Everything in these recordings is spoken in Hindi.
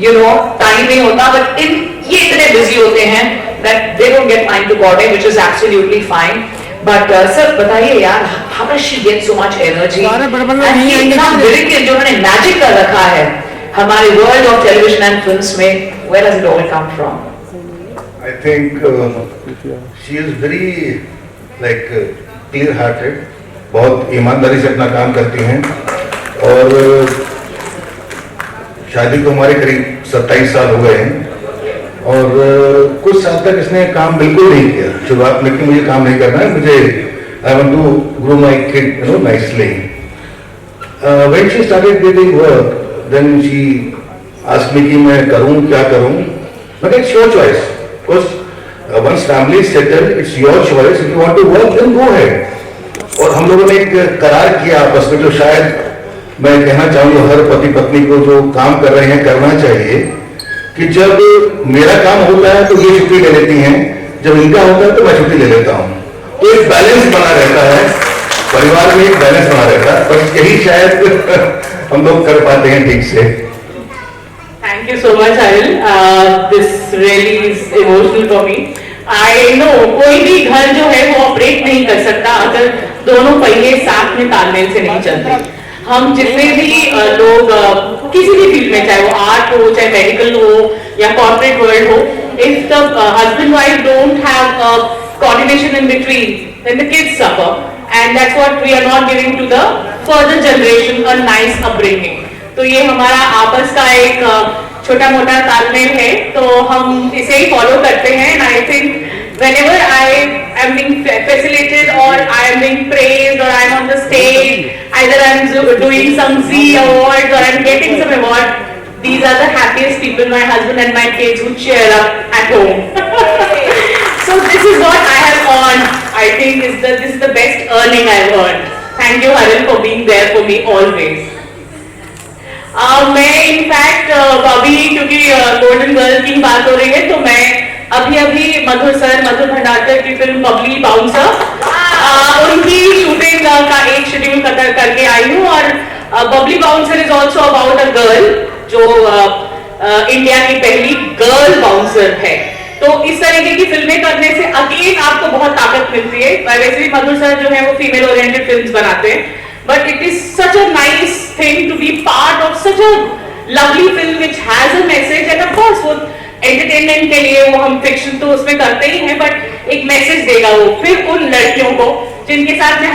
टाइम नहीं होता, बट ये इतने बिजी होते हैं that they don't get time to coordinate, which is absolutely fine. But sir, बताइए यार, how does she get so much energy? And इतना miracle जो उन्होंने magic कर रखा है हमारे world of television and films में, where does it all come from? I think she is very clear-hearted, बहुत ईमानदारी से अपना काम करती हैं, और शादी को हमारे करीब 27 साल हो गए हैं, और कुछ साल तक इसने काम बिल्कुल नहीं किया। शुरुआत में कि मुझे काम नहीं करना है, मुझे I want to grow my kid nicely. When she started getting work, then she asked me कि मैं करूँ क्या करूँ। But it's your choice. Because once family is settled, it's your choice. If you want to work, then go ahead. और हम लोगों ने एक करार किया आपस में, जो शायद मैं कहना चाहूँगा हर पति पत्नी को जो काम कर रहे हैं करना चाहिए, कि जब मेरा काम होता है तो ये छुट्टी ले लेती हैं, जब इनका होता है तो मैं छुट्टी ले लेता हूँ। तो एक बैलेंस बना रहता है, परिवार में एक बैलेंस बना रहता है, बस यही शायद हम लोग कर पाते हैं ठीक से। Thank you so much, Aril. This really is emotional for me. I know कोई भी घर जो है वो ऑपरेट नहीं कर सकता अगर दोनों पहिए साथ में तालमेल से नहीं चलते। हम जितने भी लोग किसी भी फील्ड में, चाहे वो आर्ट हो, चाहे मेडिकल हो या कॉर्पोरेट वर्ल्ड हो, if the husband wife don't have coordination in between, then the kids suffer, and that's what we are not giving to the further generation a nice upbringing. तो ये हमारा आपस का एक छोटा मोटा तालमेल है, तो हम इसे ही फॉलो करते हैं। And I think whenever I am being facilitated or I am being praised or I am on the stage, either I am doing some Z awards or I am getting some award, these are the happiest people, my husband and my kids, who cheer up at home. So this is what I have earned. I think this is the best earning I have earned. Thank you, Haril, for being there for me always. मैं इनफैक्ट अभी क्योंकि गोल्डन गर्ल की बात हो रही है, तो मैं अभी मधुर भंडारकर की फिल्म बबली बाउंसर उनकी शूटिंग का एक शेड्यूल करके आई हूँ। और Babli bouncer is also about a girl जो इंडिया की पहली गर्ल बाउंसर है। तो इस तरीके की फिल्में करने से अगेन आपको बहुत ताकत मिलती है। वैसे भी मधुर सर जो है वो फीमेल ओरिएंटेड फिल्म्स बनाते हैं, but it is such a nice thing to be part of such a lovely film which has a message, and of course वो entertainment के लिए वो हम fiction तो उसमें करते ही हैं, but एक message देगा वो फिर उन लड़कियों को जिनके साथ मैं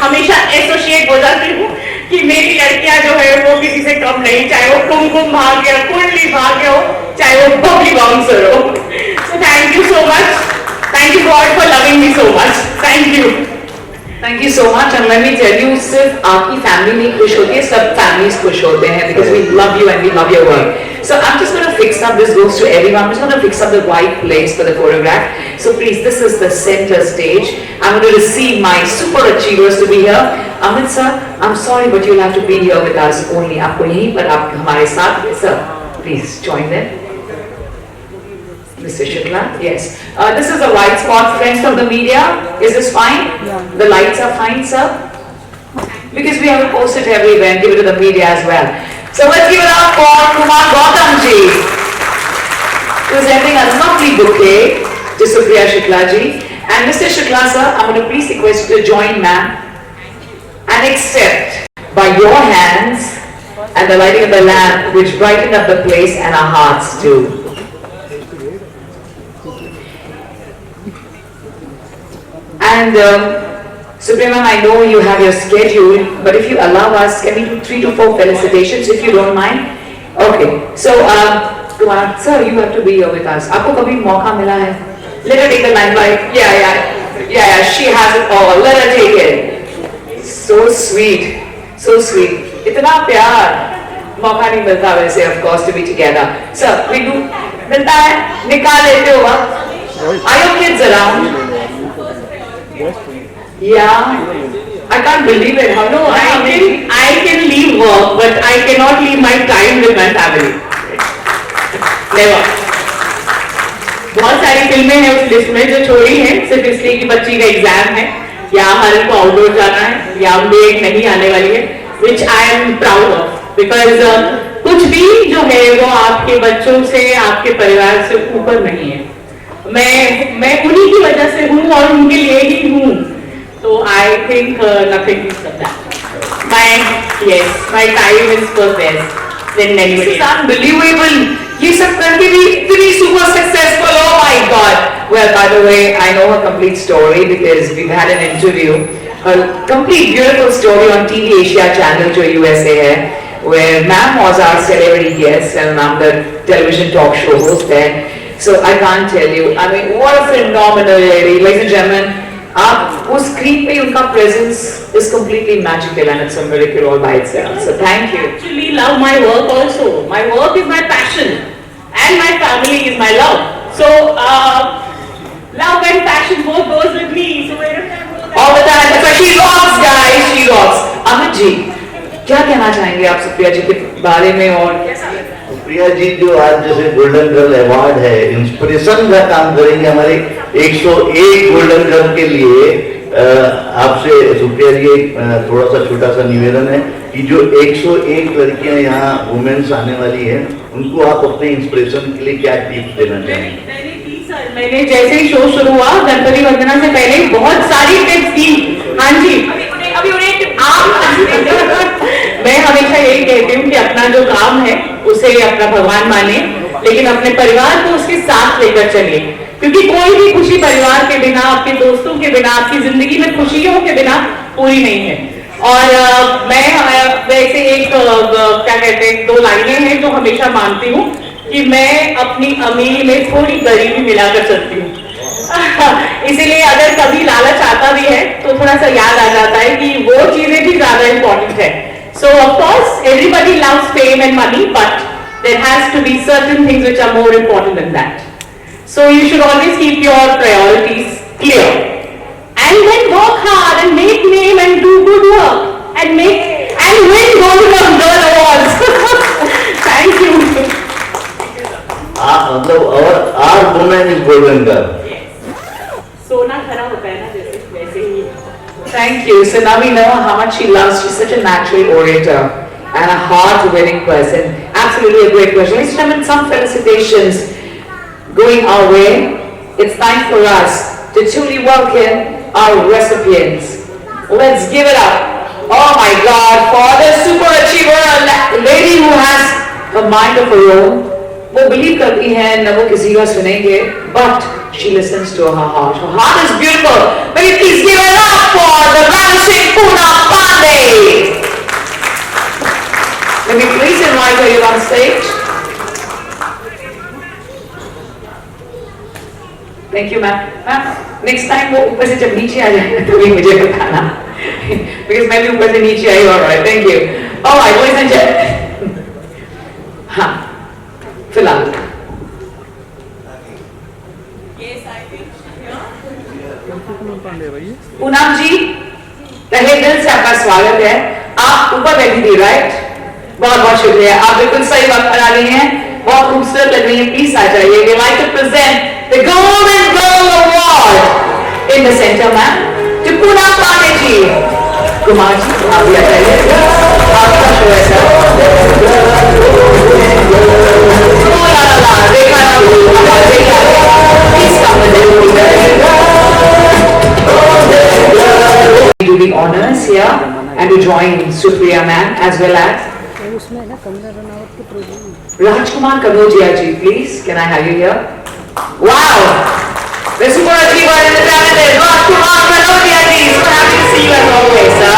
हमेशा एसोसिएट हो जाती हूँ कि मेरी लड़कियां जो है वो किसी से कम नहीं, चाहे वो कुमकुम भाग्य, कुंडली भाग्य हो, चाहे वो बबली बाउंसर हो। So thank you so much. Thank you God for loving me so much. Thank you. Thank you so much. And let me tell you, सिर्फ आपकी फैमिली नहीं खुश होती है, सब फैमिलीज खुश होते हैं, because we love you and we love your work. So I'm just going to fix up, this goes to everyone, I'm just going to fix up the right place for the photograph. So please, this is the center stage. I'm going to receive my super achievers to be here. Amit sir, I'm sorry but you'll have to be here with us only. आपको यहीं पर आप हमारे साथ, sir, please join them. Mr. Shukla, yes. This is a white spot, friends of the media. Is this fine? Yeah. The lights are fine, sir? Because we have to post it everywhere and give it to the media as well. So let's give it up for Kumar Gautam ji, presenting a lovely bouquet to Supriya Shukla ji. And Mr. Shukla sir, I'm going to please request you to join ma'am and accept by your hands and the lighting of the lamp which brightened up the place and our hearts too. And Supriya ma'am, I know you have your schedule, but if you allow us, can we do 3 to 4 felicitations if you don't mind? Okay. So, Kumar, sir, you have to be here with us. आपको कभी मौका मिला है? Let her take the limelight. Yeah. She has it all. Let her take it. So sweet, so sweet. इतना प्यार मौका नहीं मिलता वैसे, of course, to be together. Sir, we do मिलता है? निकाल लेते हो आप? Are your kids around? Yeah, I can't believe it. How no? I can leave work, but I cannot leave my time with my family. Never. बहुत सारी फिल्में हैं उस लिस्ट में जो छोड़ी हैं सिर्फ इसलिए कि बच्ची का एग्जाम है या हर को आउटडोर जाना है या डेट नहीं आने वाली है, which I am proud of, because कुछ भी जो है वो आप आपके बच्चों से, आपके परिवार से ऊपर नहीं है। मैं उन्हीं की वजह से हूँ और उनके लिए ही हूँ। तो I think nothing is that. My time is for best than anybody. It's unbelievable. ये सब करके भी इतनी super successful. Oh my God. Well, by the way, I know her complete story because we've had an interview. A complete beautiful story on TV Asia channel जो USA है, where Ma'am was our celebrity guest and I'm the television talk show host there. So I can't tell you. I mean, what a phenomenal lady, ladies and gentlemen. आप उस स्क्रीन पे उनका presence is completely magical and it's a miracle all by itself. So thank you. Actually love my work also. My work is my passion and my family is my love. So love and passion both goes with me. So where All the time. That's why she rocks, guys. She rocks. Amit जी, क्या कहना चाहेंगे आप सुप्रिया जी के बारे में और कैसा लगता है? प्रिया जी जो आज जैसे गोल्डन गर्ल अवार्ड है, इंस्पिरेशन का काम करेंगे हमारे 101 गोल्डन गर्ल के लिए। आपसे सुप्रिया जी एक थोड़ा सा छोटा सा निवेदन है कि जो 101 लड़कियां यहाँ वुमेन्स आने वाली हैं, उनको आप अपने इंस्पिरेशन के लिए क्या टिप्स देना चाहेंगे? मैंने जैसे ही शो शुरू हुआ गणपति वंदना से पहले बहुत सारी टिप्स दी। हाँ जी, अभी उन्हें मैं हमेशा यही कहती हूँ कि अपना जो काम है उसे अपना भगवान माने, लेकिन अपने परिवार को उसके साथ लेकर चलिए, क्योंकि कोई भी खुशी परिवार के बिना, आपके दोस्तों के बिना, आपकी जिंदगी में खुशियों के बिना पूरी नहीं है। और मैं वैसे एक क्या कहते हैं, 2 लाइनें हैं जो हमेशा मानती हूँ कि मैं अपनी अमीरी में थोड़ी गरीबी मिलाकर चलती हूँ। इसीलिए अगर कभी लालच आता भी है तो थोड़ा सा याद आ जाता है कि वो चीजें भी ज्यादा इंपॉर्टेंट है। So of course everybody loves fame and money, but there has to be certain things which are more important than that. So you should always keep your priorities clear and then work hard and make name and do good work and win golden girl awards. Thank you. मतलब और our women is golden girl. सोना खरा होता है ना, जैसे वैसे ही। Thank you. So now we know how much she loves. She's such a natural orator and a heart-winning person. Absolutely a great question. Ladies and gentlemen, some felicitations going our way. It's time for us to truly welcome our recipients. Let's give it up. Oh my God, for the super achiever, a lady who has a mind of her own. वो बिलीव करती है न वो किसी का सुनेंगे, but she listens to her heart. Her heart is beautiful. Will you please give it up for the Ramsey Puna Pandey? Let me please invite her here on stage. Thank you, ma'am. Ma'am, next time वो ऊपर से जब नीचे आ जाए तो भी मुझे बताना, because मैं भी ऊपर से नीचे आई। Alright, thank you. Alright, ladies and gentlemen. हाँ, फिलहाल पूनम जी, तहे दिल से आपका स्वागत है। आप ऊपर बैठी थी, राइट? बहुत बहुत शुक्रिया, आप बिल्कुल सही वक्त पर आ रही हैं, बहुत खूबसूरत लग रही हैं। प्लीज आ जाइए। We like to present the golden girl award in the centre ma'am to Poonam Pandey ji. Kumar ji आप भी आ जाइए, आपका शो है sir. Do the honors here and to join Supriya ma'am as well as Rajkumar Kanodia ji, please. Can I have you here? Wow! The super achiever and the talented Rajkumar Kanodia ji. So happy to see you as always, sir.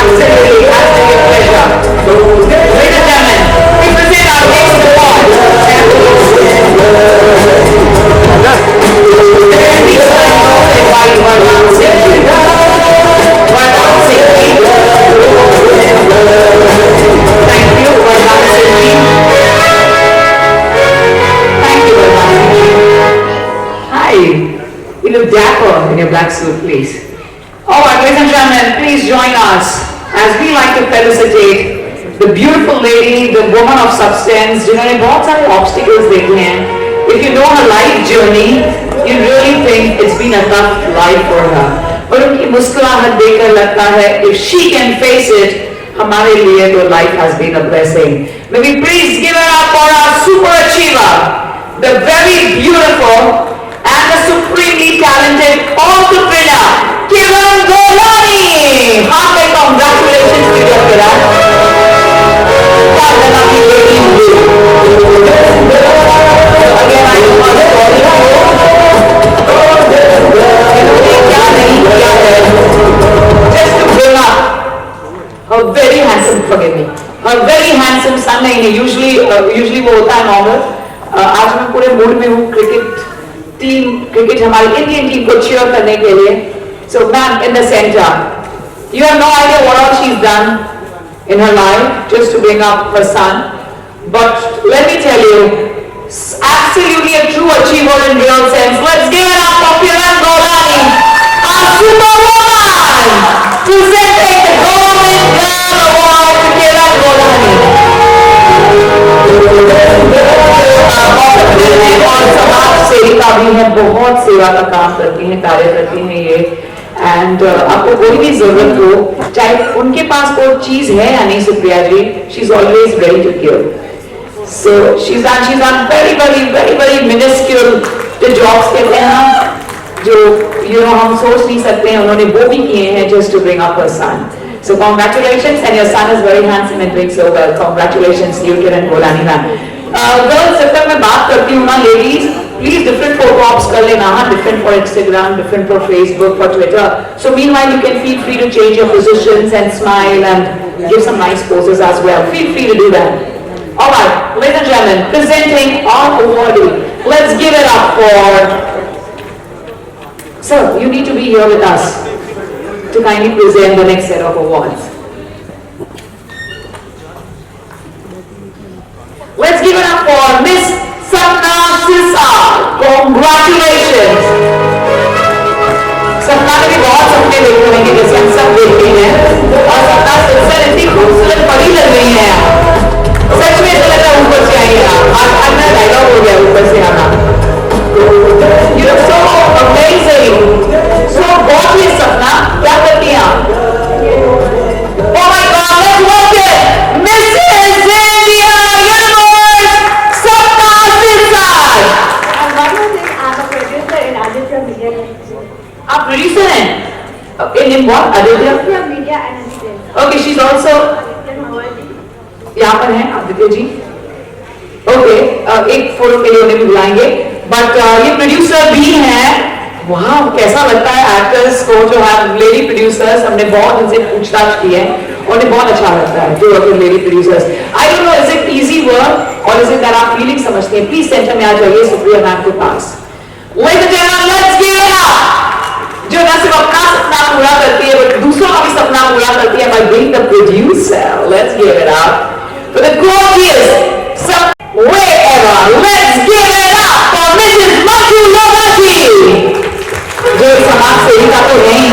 Absolutely, absolute pleasure. Ladies and gentlemen, we present our next award. You look dapper in your black suit, please. All right, ladies and gentlemen, please join us as we like to felicitate the beautiful lady, the woman of substance, जिन्होंने बहुत सारे obstacles देखे हैं. If you know her life journey, you really think it's been a tough life for her. और उनकी मुस्कुराहट देखकर लगता है, if she can face it, हमारे लिए तो life has been a blessing. May we please give her up for our the very beautiful and the supremely talented entrepreneur, Kiran Golani. Heartfelt congratulations to you, Kiran. Again, I want to call you. Just to bring up a very handsome, forgive me, a very handsome son. नहीं usually वो होता है normal. आज मैं पूरे मूड में हूँ क्रिकेट हमारी इंडियन टीम को cheer करने के लिए. So ma'am in the center, you have no idea what all she's done in her life just to bring up her son. But let me tell you, absolutely a true achiever in real sense. Let's give it up for Kiran Golani, our superwoman, presenting the Government Girl Award to Kiran Golani. और समाज सेविका भी है, बहुत सेवा का काम करती हैं, कार्य करती हैं ये. एंड आपको कोई भी जरूरत हो, चाहे उनके पास कोई चीज है या नहीं, Supriya ji, she is always ready to give. So she's done very minuscule जो jobs कहते हैं ना, जो हम सोच नहीं सकते हैं, उन्होंने वो भी किए हैं just to bring up her son. So congratulations, and your son is very handsome and doing so well. Congratulations, you Kiran Golani ma'am. Girls, जब तक मैं बात करती हूँ ना, ladies, please different photo ops कर लेना, different for Instagram, different for Facebook, for Twitter. So meanwhile you can feel free to change your positions and smile and give some nice poses as well. Feel free to do that. All right, ladies and gentlemen, presenting our awardee. Let's give it up for. Sir, you need to be here with us to kindly present the next set of awards. Let's give it up for Miss Sapna Sirsa. Congratulations. सपना ने भी बहुत सपने देखे होंगे जैसे हम सब देखते हैं, और सपना सिरसा इतनी खूबसूरत परी लग रही है आप. सच में ऐसा लग रहा है ऊपर से आई आप. आज मेरा डायलॉग हो गया ऊपर से आना. You look so amazing. So gorgeous सपना, क्या करती हैं आप? Oh my God, let's welcome Mrs. India Universe, Sapna Sirsai. I'm a producer in Aditya Media. आप प्रोड्यूसर हैं? In what? Aditya? Aditya Media and Entertainment. Okay, she's also यहाँ पर हैं आदित्य जी. ओके, एक फोटो के लिए उन्हें भी बुलाएंगे, बट ये प्रोड्यूसर भी हैं. वाह, कैसा लगता है एक्टर्स को जो है लेडी प्रोड्यूसर्स. हमने बहुत उनसे पूछताछ की है, उन्हें बहुत अच्छा लगता है जो lady producers. I don't know, is it easy work और इज इट दैट आप फीलिंग समझते हैं? प्लीज सेंटर में आ जाइए सुप्रिया मैम के पास. Let's give it up. जो न सिर्फ अपना सपना पूरा करती है बट दूसरों का भी सपना पूरा करती है, by being the producer. Let's give it up for the gorgeous wherever. Let's give it up for Mrs. Manju Logaji. जो समाज सेविका तो नहीं,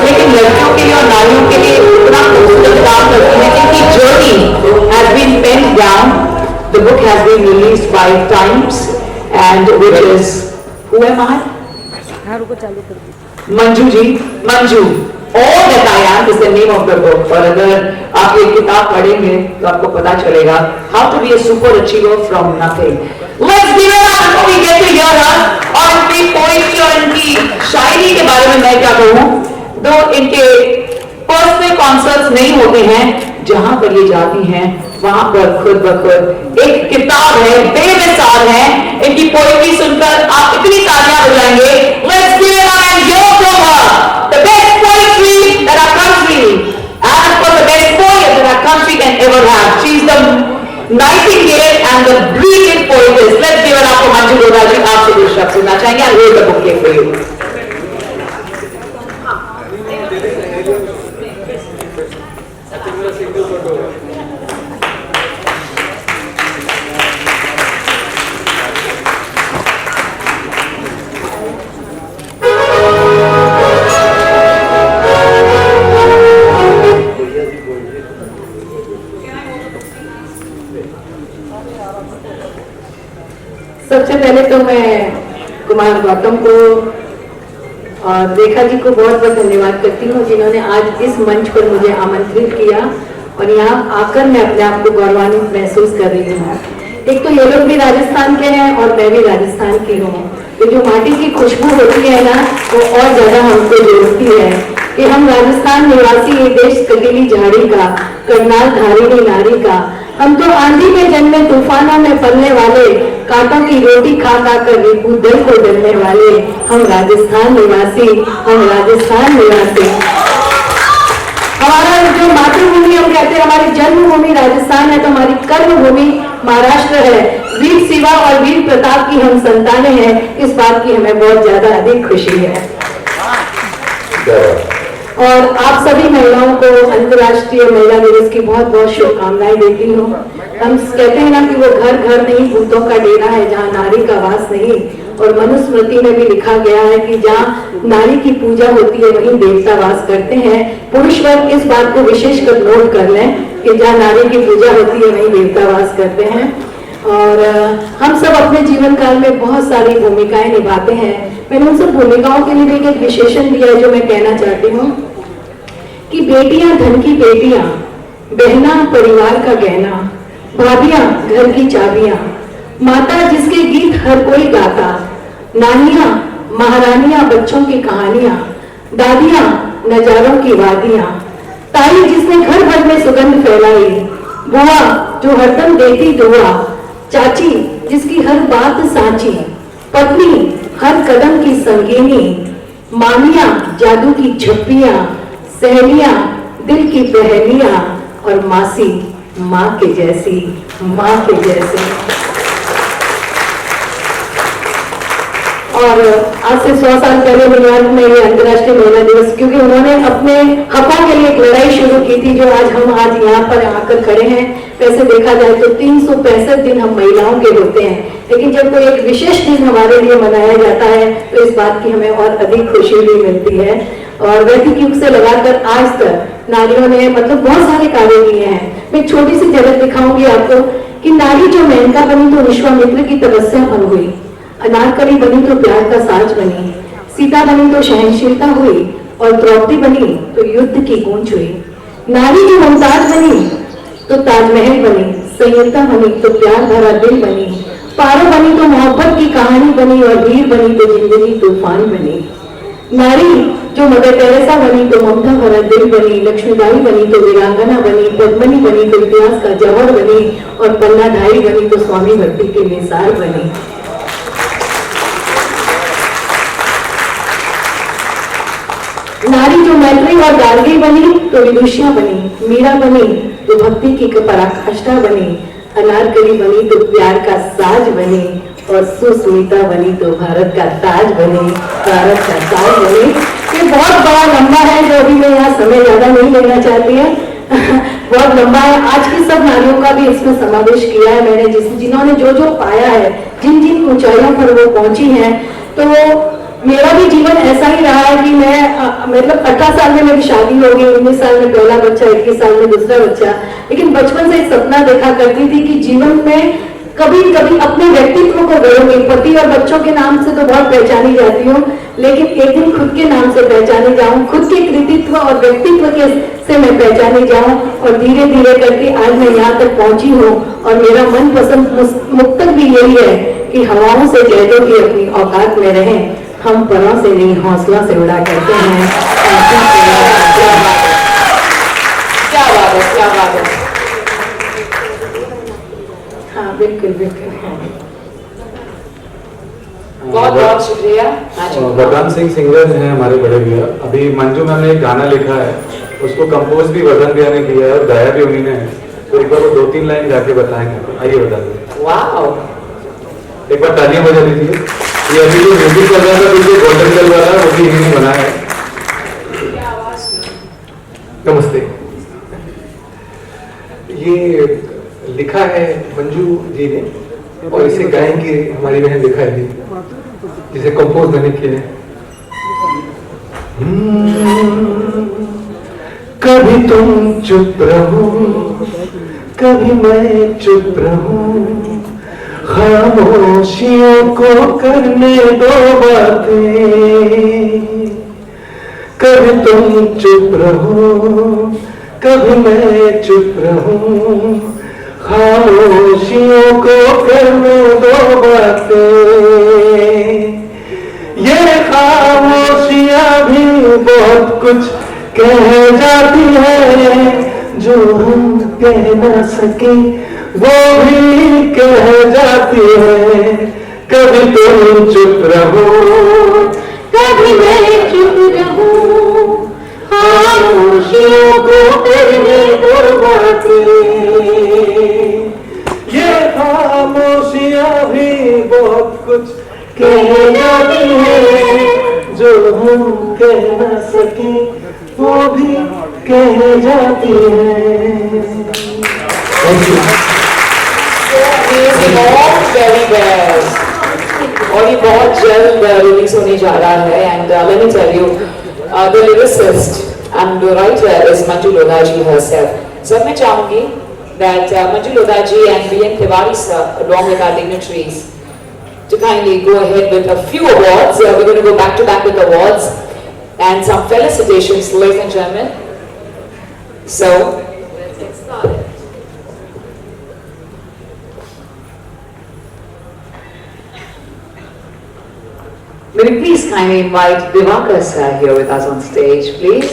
लेकिन लड़कियों के लिए और नारियों के लिए इतना खूबसूरत काम करती है. इनकी journey has been penned down. The book has been released 5 times, and which is who am I? Manju ji, Manju. All that I am is the name of the book. और अगर आप ये किताब पढ़ेंगे तो आपको पता चलेगा how to be a super achiever from nothing. Let's give it up before we get to hear her. और इनकी पोएट्री और इनकी शायरी के बारे में मैं क्या कहूँ, दो इनके पर्सनल कॉन्सर्ट्स नहीं होते हैं, जहां पर ये जाती हैं वहां पर खुद ब खुद एक किताब है, बेमिसाल है. इनकी पोएट्री सुनकर आप इतनी तालियां बजाएंगे. Let's give it up and hear from her. The best poetry that our country, and of course the best poet that our country can ever have. She's the nightingale and the brilliant poetess. Let's give it up for Manju Logaji. आपसे कुछ शब्द सुनना चाहेंगे. I'll hold the bouquet for you. सबसे पहले तो मैं कुमार गौतम को और रेखा जी को बहुत बहुत धन्यवाद करती हूँ, जिन्होंने आज इस मंच पर मुझे आमंत्रित किया और यहाँ आकर मैं अपने आप को गौरवान्वित महसूस कर रही हूँ. एक तो ये लोग भी राजस्थान के हैं और मैं भी राजस्थान की हूँ। तो जो माटी की खुशबू होती है ना, वो और ज्यादा हमको जोड़ती है कि हम राजस्थान निवासी, ये देश कटीली झाड़ी का, करनाल धारिणी नारी का। हम तो आंधी में जन्मे, तूफानों में पलने वाले, कांटों की रोटी खा खा कर रिपू दिल को जलने वाले। हम राजस्थान निवासी, हम राजस्थान निवासी। हमारा जो मातृभूमि हम कहते हैं, हमारी जन्मभूमि राजस्थान है, तो हमारी कर्मभूमि महाराष्ट्र है। वीर शिवा और वीर प्रताप की हम संतानें हैं, इस बात की हमें बहुत ज्यादा अधिक खुशी है। और आप सभी महिलाओं को अंतर्राष्ट्रीय महिला दिवस की बहुत बहुत शुभकामनाएं देती हूँ। हम कहते हैं ना कि वो घर घर नहीं, भूतों का डेरा है जहाँ नारी का वास नहीं। और मनुस्मृति में भी लिखा गया है कि जहाँ नारी की पूजा होती है वहीं देवता वास करते हैं। पुरुष वर्ग इस बात को विशेषकर नोट कर लें कि जहाँ नारी की पूजा होती है वहीं देवता वास करते हैं। और हम सब अपने जीवन काल में बहुत सारी भूमिकाएं निभाते हैं। मैंने उन सब भूमिकाओं के लिए भी एक विशेषण दिया है जो मैं कहना चाहती हूँ कि बेटियां धन की बेटियां, बहना परिवार का गहना, भाभियां घर की चाबियां, माता जिसके गीत हर कोई गाता, नानियां महारानियां बच्चों की कहानियां, दादियां नजारों की वादियां, ताई जिसने घर भर में सुगंध फैलाई, बुआ जो हरदम देती दुआ, चाची जिसकी हर बात साची, पत्नी हर कदम की संगीनी, मामियां जादू की झप्पियां, सहेलियां दिल की पहेलियां, और मासी माँ के जैसी, माँ के जैसे। और आज से 100 साल पहले न्यूयॉर्क में ये अंतर्राष्ट्रीय महिला दिवस, क्योंकि उन्होंने अपने हकों के लिए एक लड़ाई शुरू की थी, जो आज हम यहाँ पर आकर खड़े हैं। वैसे देखा जाए तो 365 दिन हम महिलाओं के होते हैं, लेकिन जब कोई एक विशेष दिन हमारे लिए मनाया जाता है तो इस बात की हमें और अधिक खुशी भी मिलती है। और वैदिक युग से लगाकर आज तक नारियों ने मतलब बहुत सारे कार्य किए हैं। मैं एक छोटी सी झलक दिखाऊंगी आपको कि नारी जो मेनका बनी तो विश्वामित्र की तपस्या फल हुई, अनारकली बनी तो प्यार का साज बनी, सीता बनी तो सहनशीलता हुई, और द्रौपदी बनी तो युद्ध की गूंज हुई। नारी जो मुमताज बनी तो ताजमहल बनी, संयुक्ता बनी तो प्यार भरा दिल बनी, पारो बनी तो मोहब्बत की कहानी बनी, और वीर बनी तो जिंदगी तूफान बनी। नारी जो मदर टेरेसा बनी तो ममता भरा दिल बनी, लक्ष्मीबाई बनी तो वीरांगना बनी, पद्मनी बनी तो इतिहास का जवाहर बनी, और पन्नाधारी बनी तो स्वामी भक्ति की मिसाल बनी। नारी जो मैत्री और गार्गी बनी तो विदुषिया बनी, मीरा बनी तो भक्ति की पराकाष्ठा बनी, अनारकली बनी तो प्यार का साज बनी, और सुस्मिता बनी तो भारत का ताज बनी, भारत का ताज बनी। ये बहुत बड़ा लंबा है, जो अभी मैं यहाँ समय ज्यादा नहीं लेना चाहती है बहुत लंबा है। आज की सब नारियों का भी इसमें समावेश किया है मैंने, जिन्होंने जो जो पाया है, जिन जिन ऊंचाइयों पर वो पहुंची हैं। तो मेरा भी जीवन ऐसा ही रहा है कि मैं मतलब 18 साल में मेरी शादी हो गई, 19 साल में पहला बच्चा, 21 साल में दूसरा बच्चा। लेकिन बचपन से एक सपना देखा करती थी कि जीवन में कभी कभी अपने व्यक्तित्व को गढ़ूंगी। पति और बच्चों के नाम से तो बहुत पहचानी जाती हूँ, लेकिन एक दिन खुद के नाम से पहचानी जाऊं, खुद के कृतित्व और व्यक्तित्व के से मैं पहचानी जाऊं। और धीरे धीरे करके आज मैं यहाँ तक पहुंची हूँ। और मेरा मनपसंद मुक्तक भी यही है कि हवाओं से कह दो कि अपनी औकात में रहें, हम परों से नहीं हौसला से उड़ा करते हैं। क्या बात है, क्या बात है। हाँ बिल्कुल बिल्कुल। बहुत बहुत शुक्रिया। वरदान सिंह सिंगर हैं हमारे बड़े भैया। अभी मंजू मैम ने एक गाना लिखा है, उसको कंपोज भी वरदान भैया ने किया है और गाया भी उन्हीं ने है। तो एक बार वो 2-3 लाइन गा के बताएंगे। आइए बता दें। वाह, एक बार तालियां बजा दीजिए। ये अभी जो म्यूजिक चल रहा था पीछे गोल्डन चल रहा था, वो भी इन्हीं ने बनाया है। नमस्ते। ये लिखा है मंजू जी ने और इसे गाएंगे हमारी बहन लिखा है, जिसे कंपोज मैंने किया है। कभी तुम चुप रहो, कभी मैं चुप रहूं, खामोशियों को करने दो बातें। कभी तुम चुप रहो, कभी मैं चुप रहूं, खामोशियों को करने दो बातें, ये खामोशियां भी बहुत कुछ कह जाती है, जो हम कह न सके वो भी कह जाती है। कभी तुम चुप रहो, कभी मैं चुप रहूं, खामोशियों को करने दो बातें, ये खामोशियां भी बहुत कुछ कह जाती है, जो हम कह न सके वो भी कह जाती है। Thank you. Amazing, all very best. और ये बहुत जल्द रिलीज होने जा रहा है and let me tell you, the lyricist and the writer is Manju Lodha ji herself. So मैं चाहूँगी that Manju Lodha ji and B.N. Tiwari sir, along with our dignitaries, to kindly go ahead with a few awards. We're going to go back to back with awards and some felicitations, ladies and gentlemen. So, let's get started. May we please kindly invite Divakar sir here with us on stage, please.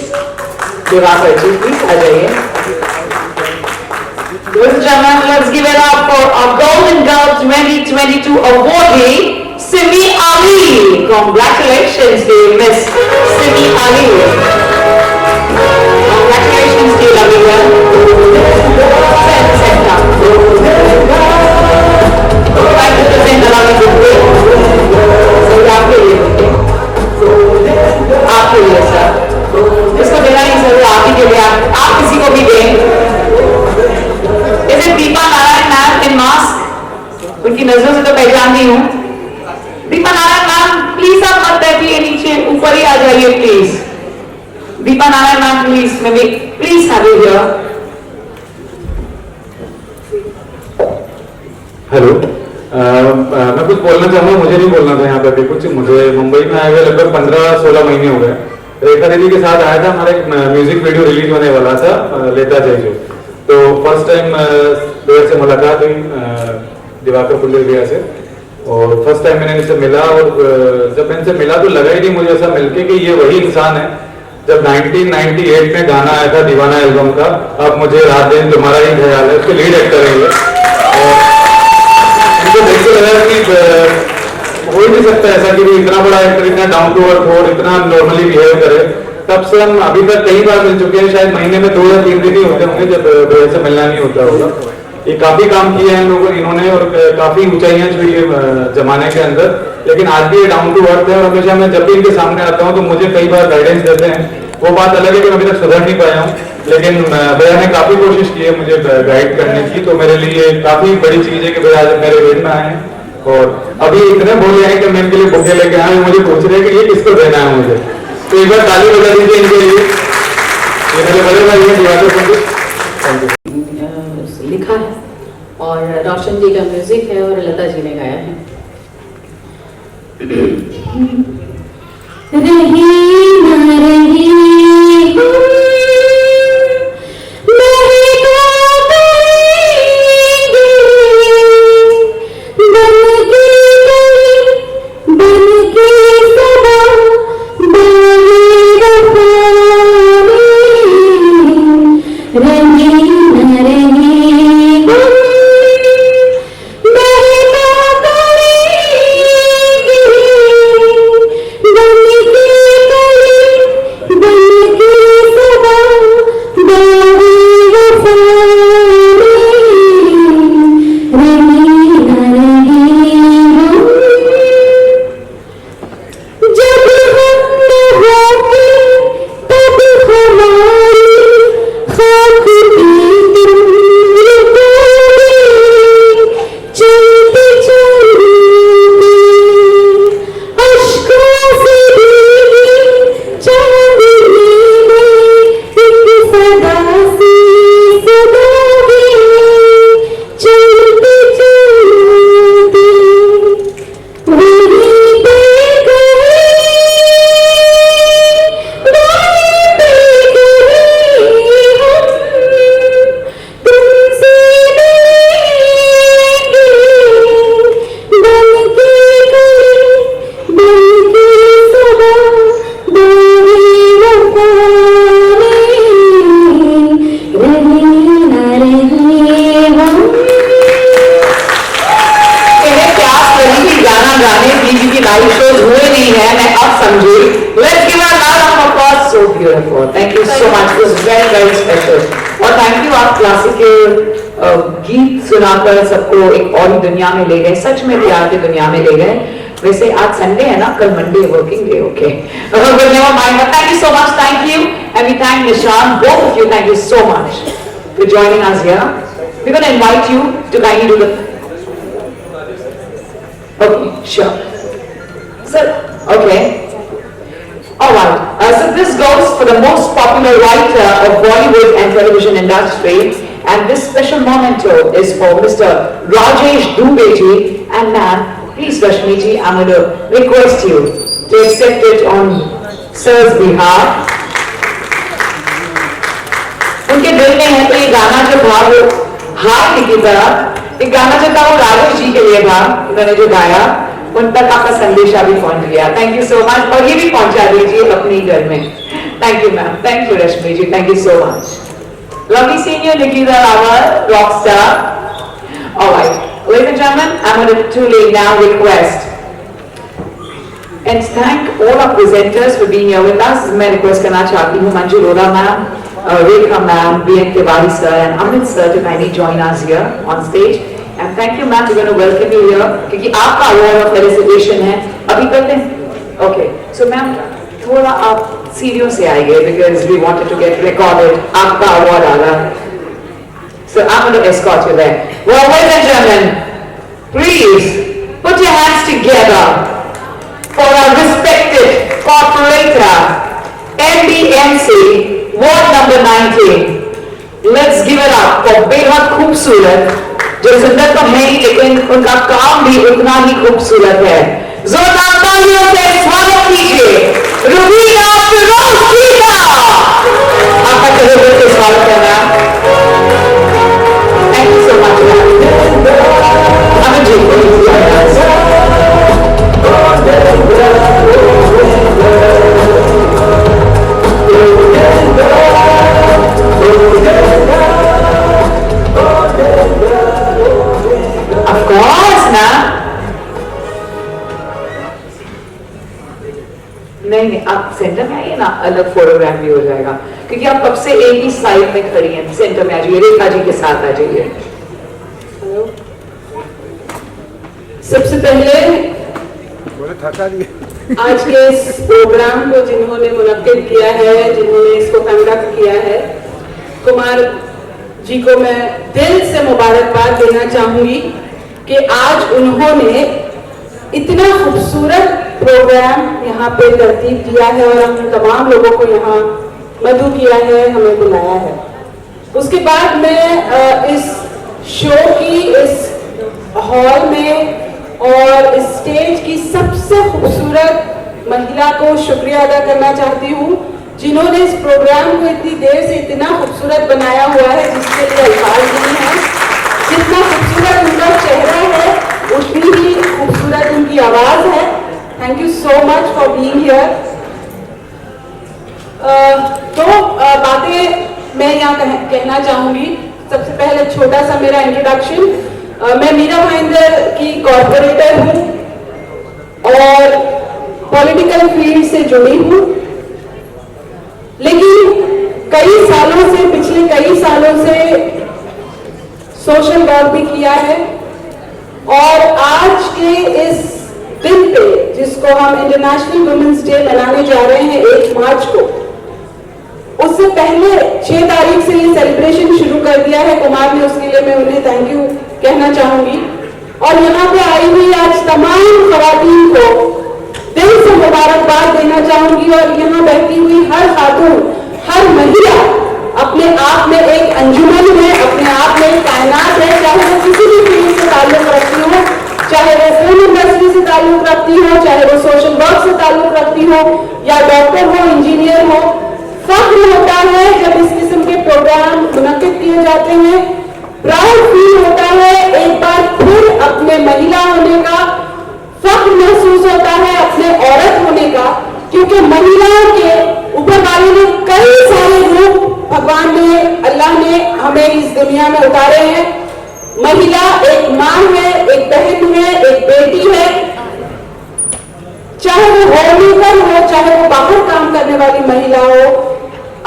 Divakar ji, please, aa jaiye. Ladies and gentlemen, let's give it up for our Golden Girl 2022 awardee, Simi Ali. Congratulations, dear Miss Simi Ali. Congratulations, dear lovely girl. Set up. Thank you for saying the lovely good day. आपके लिए सर, इसको देना नहीं सर, आप ही के लिए, आप किसी को भी दें। Is it Deepa Narayan ma'am in mask? उनकी नजरों से तो पहचान नहीं हूँ। दीपा नारायण मैम प्लीज आप मत बैठिए, नीचे ऊपर ही आ जाइए please. Deepa Narayan ma'am please, मैं please have you here. Hello, मैं कुछ बोलना चाहूँगा, मुझे नहीं बोलना था यहाँ पे भी कुछ। मुझे मुंबई में आए हुए लगभग 15-16 महीने हो गए। रेखा दीदी के साथ आया था, हमारा एक म्यूजिक वीडियो रिलीज होने वाला था, लेता चाहिए। तो फर्स्ट टाइम देर से मुलाकात हुई दिवाकर पुलिस भैया से, और फर्स्ट टाइम मैंने इनसे मिला, और जब मैं इनसे मिला तो लगा ही नहीं मुझे ऐसा मिलके कि ये वही इंसान है जब 1998 में गाना आया था दीवाना एल्बम का, अब मुझे रात दिन तुम्हारा ही ख्याल है, उसके लीड एक्टर है ये। मुझे देख के लगा कि हो ही नहीं सकता ऐसा कि इतना बड़ा एक्टर इतना डाउन टू अर्थ हो, इतना नॉर्मली बिहेव करे। तब से हम अभी तक कई बार मिल चुके हैं, शायद महीने में 2 या 3 दिन ही होते होंगे जब भैया से मिलना नहीं होता होगा। ये काफी काम किए हैं लोगों इन्होंने, और काफी ऊंचाइयां छुई है जमाने के अंदर, लेकिन आज भी ये डाउन टू अर्थ है। और हमेशा मैं जब भी इनके सामने आता हूँ तो मुझे कई बार गाइडेंस देते हैं। वो बात अलग है कि मैं अभी तक सुधर नहीं पाया हूँ, लेकिन भैया ने काफी कोशिश की है मुझे गाइड करने की, तो मेरे लिए काफी बड़ी चीज है कि भैया आज मेरे वेट में आए हैं। और अभी इतने बोले हैं कि मैं इनके लिए बुके लेके आए, मुझे पूछ रहे हैं कि ये किसको देना है मुझे, तो एक बार ताली बजा दीजिए इनके लिए। ये मेरे बड़े भाई हैं दिवाकर पुलिस। Thank you. लिखा है और रोशन जी का म्यूजिक है और लता जी ने गाया है। रही ना रही बन के लाइव शोज हुए नहीं है, मैं अब समझी। Let's give a round of applause, so beautiful, thank you so much, it was very very special. और थैंक यू, आप क्लासिकल गीत सुनाकर सबको एक और दुनिया में ले गए, सच में प्यार की दुनिया में ले गए। वैसे आज संडे है ना, कल Monday working day, okay, but never mind, but thank you so much, thank you, and we thank Nishan, both of you, thank you so much for joining us here. We're going to invite you to kindly do the, okay, sure, sir, okay, all right, so this goes for the most popular writer of Bollywood and television industry, and this special memento is for Mr. Rajesh Dubey ji, and ma'am, please Rashmi ji, I'm going to request you to accept it on sir's behalf. उनके दिल में है तो ये गाना जो था वो हार की तरह, एक गाना जो था वो राजेश जी के लिए था, उन्होंने जो गाया, उन तक आपका संदेशा भी पहुंच गया। थैंक यू सो मच, और ये भी पहुंचा दीजिए अपने घर में। Thank you ma'am, thank you Rashmi ji, thank you so much. Lovely seeing you, Nikita Rava, rock star. All right, ladies and gentlemen, I'm going to truly now request and thank all our presenters for being here with us. मैं request करना चाहती हूँ Manju Arora ma'am, Rekha ma'am, B.N. Tiwari sir and Amit sir to kindly join us here on stage. And thank you ma'am, we're going to welcome you here क्योंकि आपका award of felicitation है। अभी करते हैं? Okay, so मैम थोड़ा आप सीढ़ियों से आइए because we wanted to get recorded, आपका award आ रहा है। So I'm going to escort you there. Well, ladies and gentlemen, please put your hands together for our respected corporator, MBMC, Ward number 19. Let's give it up for बेहद खूबसूरत, जो सुंदर तो है ही लेकिन उनका काम भी उतना ही खूबसूरत है। जोरदार तालियों से स्वागत कीजिए रुबीना फिरोज जी का। आपका तहे से स्वागत करना। Thank you so much. Amit ji, please join us. Of course ना। नहीं, आप सेंटर में आइए ना, अलग फोटोग्राफ भी हो जाएगा क्योंकि आप कब से एक ही साइड में खड़ी हैं। सेंटर में आ जाइए, रेखा जी के साथ आ जाइए। सबसे पहले आज के इस प्रोग्राम को जिन्होंने मुनक्किद किया है, जिन्होंने इसको कंडक्ट किया है, कुमार जी को मैं दिल से मुबारकबाद देना चाहूंगी कि आज उन्होंने इतना खूबसूरत प्रोग्राम यहाँ पे तरतीब दिया है और हम तमाम लोगों को यहाँ मदऊ किया है, हमें बुलाया है। उसके बाद मैं इस शो की, इस हॉल में और इस स्टेज की सबसे खूबसूरत महिला को शुक्रिया अदा करना चाहती हूँ जिन्होंने इस प्रोग्राम को इतनी देर से इतना खूबसूरत बनाया हुआ है जिसके लिए अल्फाज नहीं है। जितना खूबसूरत उनका चेहरा है उतनी ही खूबसूरत उनकी आवाज है। Thank you so much for being here. दो बातें मैं यहाँ कहना चाहूंगी। सबसे पहले छोटा सा मेरा इंट्रोडक्शन। मैं मीरा भाईंदर की कॉर्पोरेटर हूँ और पॉलिटिकल फील्ड से जुड़ी हूँ, लेकिन कई सालों से, पिछले कई सालों से सोशल वर्क भी किया है और आज के इस दिन पे जिसको हम इंटरनेशनल वुमेन्स डे मनाने जा रहे हैं 1 मार्च को, उससे पहले 6 तारीख से ये सेलिब्रेशन शुरू कर दिया है कुमार ने, उसके लिए मैं उन्हें थैंक यू कहना चाहूंगी। और यहाँ पे आई हुई आज तमाम खवातीन को दिल से मुबारकबाद देना चाहूंगी और यहाँ बैठी हुई हर खातून, हर महिला अपने आप में एक अंजुमन है, अपने आप में एक कायनात है, चाहे वो किसी भी फील्ड से ताल्लुक रखती हो, चाहे वो फिल्म इंडस्ट्री से ताल्लुक रखती हो, चाहे वो सोशल वर्क से ताल्लुक रखती हो या डॉक्टर हो, इंजीनियर हो। फख्र होता है जब इस किस्म के प्रोग्राम मुनक्किद किए जाते हैं, प्राउड फील होता है एक बार फिर अपने महिला होने का, फख्र महसूस होता है अपने औरत होने का, क्योंकि महिलाओं के ऊपर वाले ने कई सारे रूप भगवान ने, अल्लाह ने हमें इस दुनिया में उतारे हैं। महिला एक माँ है, एक बहन है, एक बेटी है, चाहे वो होम मेकर हो, चाहे वो बाहर काम करने वाली महिला हो,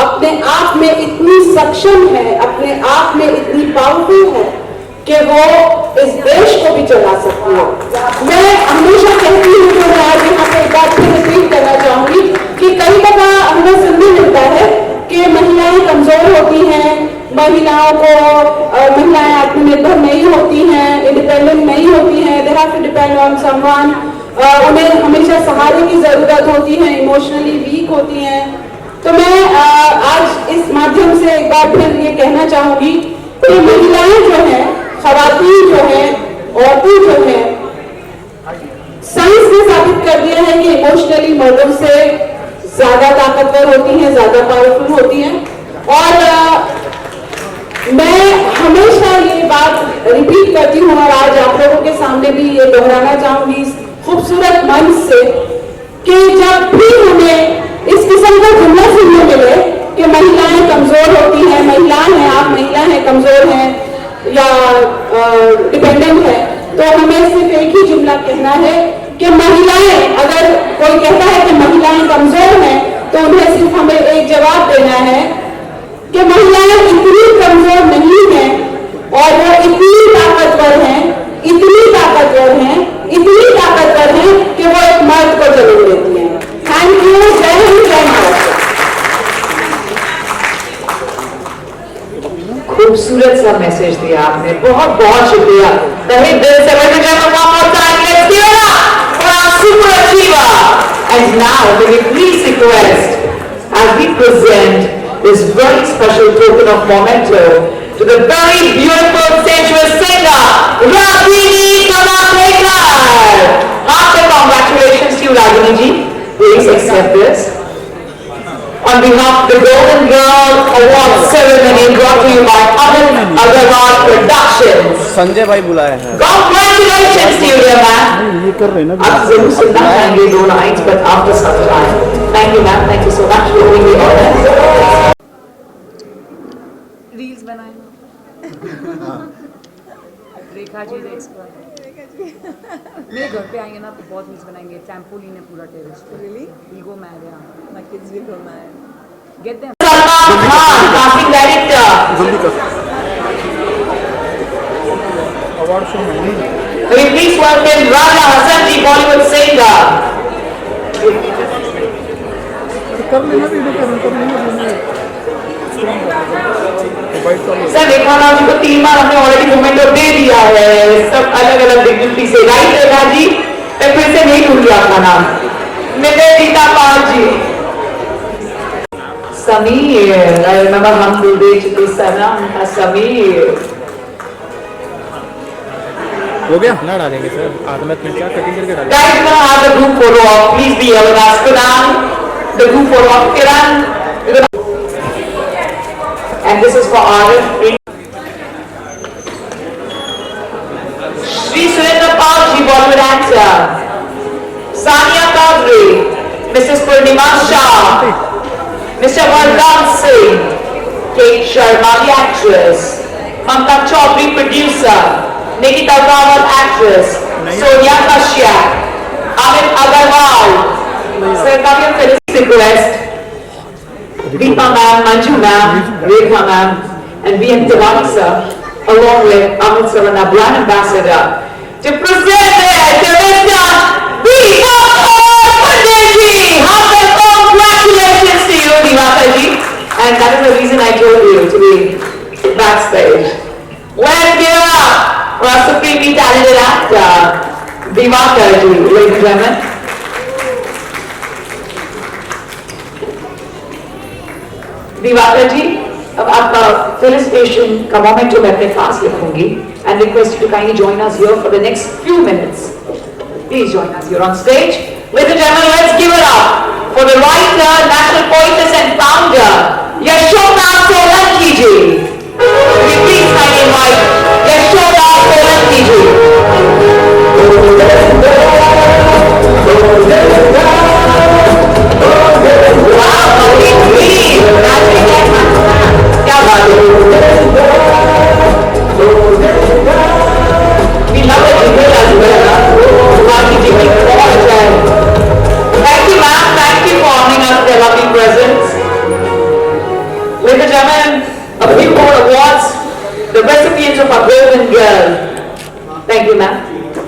अपने आप में इतनी सक्षम है, अपने आप में इतनी पावरफुल है कि वो इस देश को भी चला सकती है। मैं हमेशा कहती हूँ, तो मैं आज यहाँ पे एक बात फिर रिपीट करना चाहूंगी कि कई दफा हमें सुनने मिलता है कि महिलाएं कमजोर होती हैं, महिलाएं आत्मनिर्भर नहीं होती हैं, इंडिपेंडेंट नहीं होती हैं, they have to depend on someone, उन्हें हमेशा सहारे की जरूरत होती है, इमोशनली वीक होती हैं। तो मैं आज इस माध्यम से एक बार फिर ये कहना चाहूंगी कि महिलाएं जो हैं, खवातीन जो हैं, औरतें जो हैं, साइंस ने साबित कर दिया है कि इमोशनली मर्दों से ज्यादा ताकतवर होती हैं, ज्यादा पावरफुल होती हैं। और मैं हमेशा ये बात रिपीट करती हूँ और आज आप लोगों के सामने भी ये दोहराना चाहूंगी इस खूबसूरत मंच से कि जब भी हमें इस किस्म का जुमला सुनने मिले कि महिलाएं कमजोर होती हैं, महिलाएं हैं, आप महिला हैं, कमजोर हैं या डिपेंडेंट है, तो हमें सिर्फ एक ही जुमला कहना है कि महिलाएं, अगर कोई कहता है कि महिलाएं कमजोर हैं, तो उन्हें सिर्फ हमें एक जवाब देना है कि महिलाएं इतनी कमजोर नहीं हैं और वो इतनी ताकतवर हैं, इतनी ताकतवर हैं, इतनी ताकतवर हैं कि वो एक मर्द को जरूर देती हैं। Thank you. जय हिंद, जय महाराष्ट्र। खूबसूरत सा मैसेज दिया आपने, बहुत बहुत शुक्रिया। तहे दिल से ladies and gentlemen, one more time, let's give it up for our super achiever. And now, may we please request as we present this very special token of memento to the very beautiful, sensuous singer, Ragini Kamakekar. Heartfelt congratulations to you, Ragini ji. Please accept this. On behalf of the Golden Girl Award Ceremony brought to you by Amit Agarwal Productions. Sanjay भाई बुलाए हैं। Congratulations to you, dear man. ये कर रहे हैं ना। आप जरूर सुनना चाहेंगे दो lines, but after some time. Thank you, ma'am. Thank you so much for doing the honor. Reels बनाए रेखा जी मेरे घर पे आएंगे ना तो बहुत रील्स बनाएंगे। ट्रैम्पोलिन है पूरा टेरेस पे। Really we go mad. My kids will go mad. Get them. Salman Khan, casting director. जल्दी कर। अवार्ड शो में We please welcome Raja Hassan ji, Bollywood singer. कर लेना भी कर लेना सर रेखा राव जी को 3 बार हमने ऑलरेडी मोमेंटो दे दिया है, सब अलग अलग डिग्निटी से। राइट रेखा जी, मैं फिर से नहीं भूल आपका नाम, निवेदिता पाल जी। समीर, I remember हम दूर दे चुके सनम का समीर। हो गया ना डालेंगे सर, आत्मा में क्या कटिंग करके डालेंगे। Guys, we're gonna have the group photo op. Please be here with us. Kiran, the group photo op. Kiran, and this is for Arif. Shri Surendra Paul ji, Bollywood actor. Sania Kadri, Mrs. Purnima Shah, Mr. Vardhan Singh, Kate Sharma, the actress, Mamta Chaudhary, producer, Nikita Rawat, actress, Sonia Kashyap, Amit Agarwal. Sir, come here, please request. Deepa ma'am, Manju ma'am, Rekha ma'am, and VM Tiwari sir, along with Amit sir and our brand ambassador, to present their Mr. Deepa Pandit. Heartfelt congratulations to you, Deepa ji, and that is the reason I told you to be backstage. Let's give it up for our supremely talented actor, Deepa ji, ladies and gentlemen. Diwakar जी, अब आपका फेलिसिटेशन का मोमेंटो मैं अपने पास लिखूंगी and request you to kindly join us here for the next few minutes. Please join us here on stage. Ladies and gentlemen, let's give it up for the writer, national poetess and founder, Yashoda Solanki ji. We please kindly invite Yashoda Solanki ji. क्या बात है? We love it.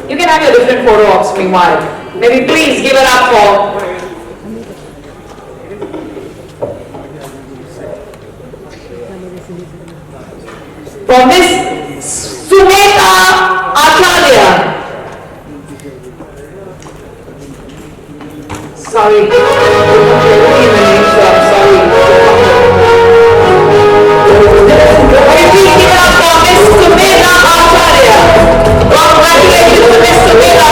You can have your different photo ops meanwhile. Maybe please give it up for Miss Sumeta Acharya. Sorry, I don't know the name, so I'm sorry. Please give it up for Miss Sumeta Acharya. Congratulations to Miss Sumeta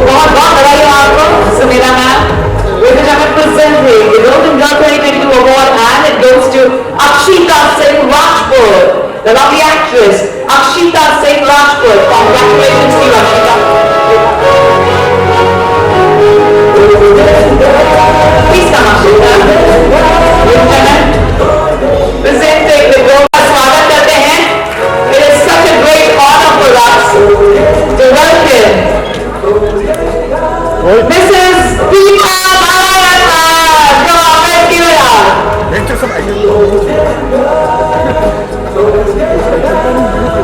बहुत बहुत बधाई हो आपको Sumera ma'am. Ladies and gentlemen, presenting the Golden Girl 2022 award, and it goes to Akshita Singh Rajput, the lovely actress Akshita Singh Rajput. Congratulations to you, Akshita. Please come, Akshita. Ladies and gentlemen, presenting the Golden का स्वागत करते हैं। It is such a great honor for us to welcome Mrs. Deepa Bharat. Come on, let's give it up.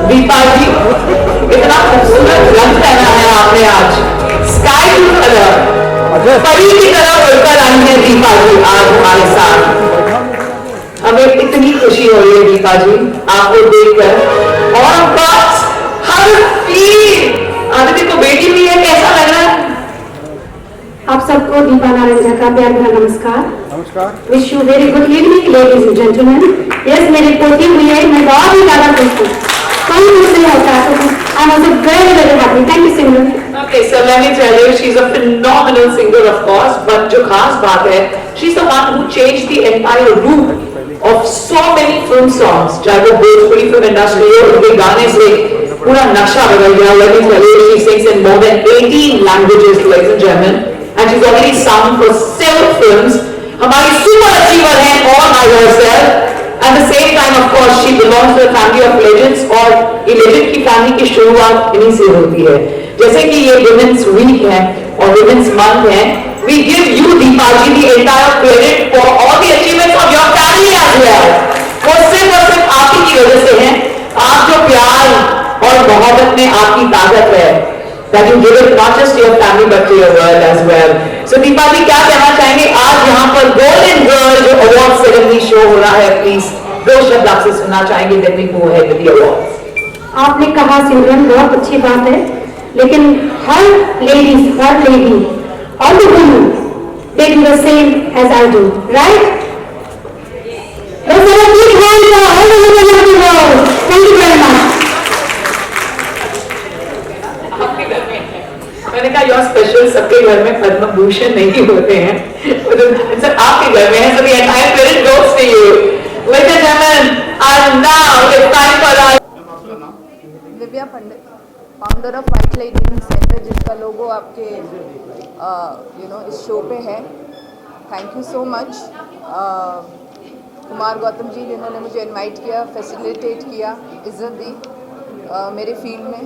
Deepa जी, इतना खूबसूरत रंग पहना है आपने आज, स्काई ब्लू कलर, परी की तरह उड़कर आई है दीपा जी आज हमारे साथ। हमें इतनी खुशी हो रही है दीपा जी आपको देखकर, और बस हर फील आदित्य को बेटी भी है, कैसा लग रहा है? आप सबको दीपा नारायण झा का प्यार भरा नमस्कार। Wish you very good evening ladies and gentleman. Yes, मेरी पोती हुई है, मैं बहुत ही ज्यादा खुश हूँ, कोई खुश नहीं होता, I am also very very happy. Thank you Simran. Okay, so let me tell you, she's a phenomenal singer, of course, but जो खास बात है, she's the one who changed the entire route of so many film songs, चाहे वो भोजपुरी फिल्म इंडस्ट्री हो, उनके गाने से पूरा नक्शा बदल गया। Let me tell you, she sings in more than 18 languages, ladies and gentlemen, and she's already sung for 7 films. हमारी super achiever है all by herself. At the same time, of course, she belongs to a family of legends, और ये legend की family की शुरुआत इन्हीं से होती है। जैसे कि ये Women's Week है और Women's Month है, we give you Deepa ji the entire credit for all the achievements of your family as well. वो सिर्फ और सिर्फ आप ही की वजह से हैं। आप जो प्यार और मोहब्बत में आपकी ताकत है, that you give it not just to your family but to your world as well. So Deepa ji, क्या कहना चाहेंगे? आज यहाँ पर Golden Girl जो award ceremony show हो रहा है, please दो शब्द आपसे सुनना चाहेंगे, then we move ahead with the awards. आपने कहा सिमरन, बहुत अच्छी बात है, लेकिन हर lady all the women they do the same as I do, right? Thank you very much. आपके घर में मैंने कहा योर स्पेशल, सबके घर में पद्म भूषण नहीं होते हैं, सर आपके घर में है, so the entire credit goes to you. Ladies and gentlemen, and now it's time for our Divya Pandit, founder of white lighting centre, जिसका लोगो आपके इस शो पे है। Thank you so much Kumar Gautam ji, जिन्होंने मुझे इनवाइट किया, फैसिलिटेट किया, इज्जत दी मेरे फील्ड में।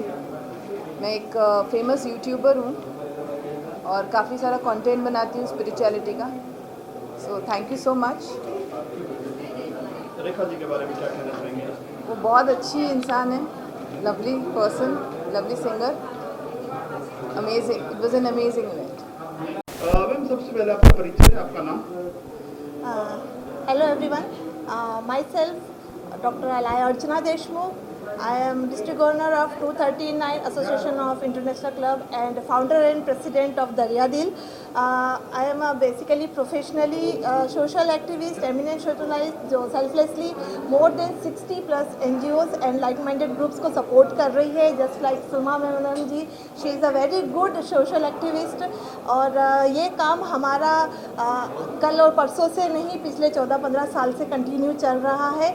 मैं एक फेमस यूट्यूबर हूँ और काफ़ी सारा कंटेंट बनाती हूँ स्पिरिचुअलिटी का, so thank you so much. Rekha ji के बारे में क्या कहना चाहेंगे? वो बहुत अच्छी इंसान है, lovely person, lovely singer, amazing. It was an amazing event. Ma'am, सबसे पहले आपका परिचय, आपका नाम? Hello everyone, myself Dr. Alaya Archana Deshmukh. I am district owner of 239 Association of International Club and founder and president of Darya Dil. I am a basically professionally social activist, eminent journalist जो selflessly more than 60 plus NGOs and like-minded groups को support कर रही है, just like Suma Menon ji, she is a very good social activist। और ये काम हमारा कल और परसों से नहीं, पिछले 14-15 साल से कंटिन्यू चल रहा है।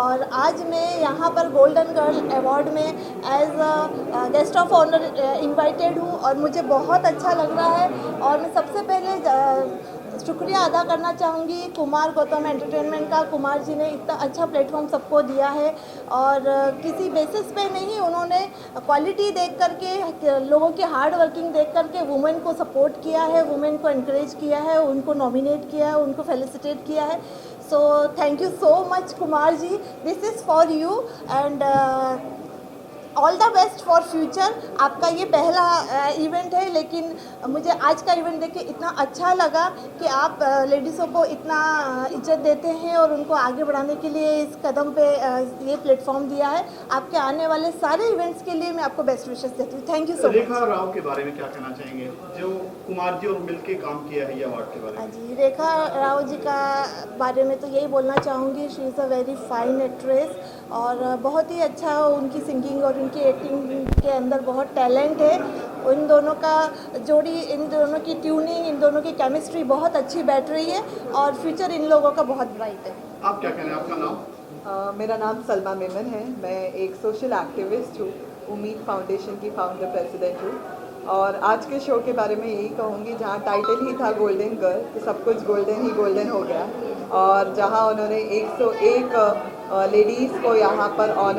और आज मैं यहाँ पर गोल्डन गर्ल अवार्ड में as guest of honour invited हूँ और मुझे बहुत अच्छा लग रहा है। और मैं सबसे पहले शुक्रिया अदा करना चाहूँगी कुमार गौतम एंटरटेनमेंट का। कुमार जी ने इतना अच्छा प्लेटफॉर्म सबको दिया है और किसी बेसिस पे नहीं, उन्होंने क्वालिटी देख करके, लोगों की हार्ड वर्किंग देख करके वुमेन को सपोर्ट किया है, वुमेन को इनक्रेज किया है, उनको नॉमिनेट किया है, उनको फेलिसिटेट किया है। So thank you so much, Kumar ji. This is for you and all the best for future. आपका ये पहला इवेंट है, लेकिन मुझे आज का इवेंट देख के इतना अच्छा लगा कि आप लेडीज़ों को इतना इज्जत देते हैं और उनको आगे बढ़ाने के लिए इस कदम पे ये प्लेटफॉर्म दिया है। आपके आने वाले सारे इवेंट्स के लिए मैं आपको बेस्ट विशेस देती हूँ। Thank you so much. Rekha Rao के बारे में क्या कहना चाहेंगे, जो कुमार जी और मिलके काम किया है ये अवार्ड के बारे में? जी, रेखा राव जी का बारे में तो यही बोलना चाहूँगी, she is a very fine actress और बहुत ही अच्छा उनकी सिंगिंग और उनकी एक्टिंग के अंदर बहुत टैलेंट है। इन दोनों का जोड़ी, इन दोनों की ट्यूनिंग, इन दोनों की केमिस्ट्री बहुत अच्छी बैठ रही है और फ्यूचर इन लोगों का बहुत ब्राइट है। आप क्या कहना है, आपका नाम? मेरा नाम सलमा मेमन है। मैं एक सोशल एक्टिविस्ट हूँ, उम्मीद फाउंडेशन की फाउंडर प्रेसिडेंट हूँ और आज के शो के बारे में यही कहूँगी, जहाँ टाइटल ही था गोल्डन गर्ल तो सब कुछ गोल्डन ही गोल्डन हो गया और जहाँ उन्होंने 101 लेडीज़ को यहाँ पर ऑनर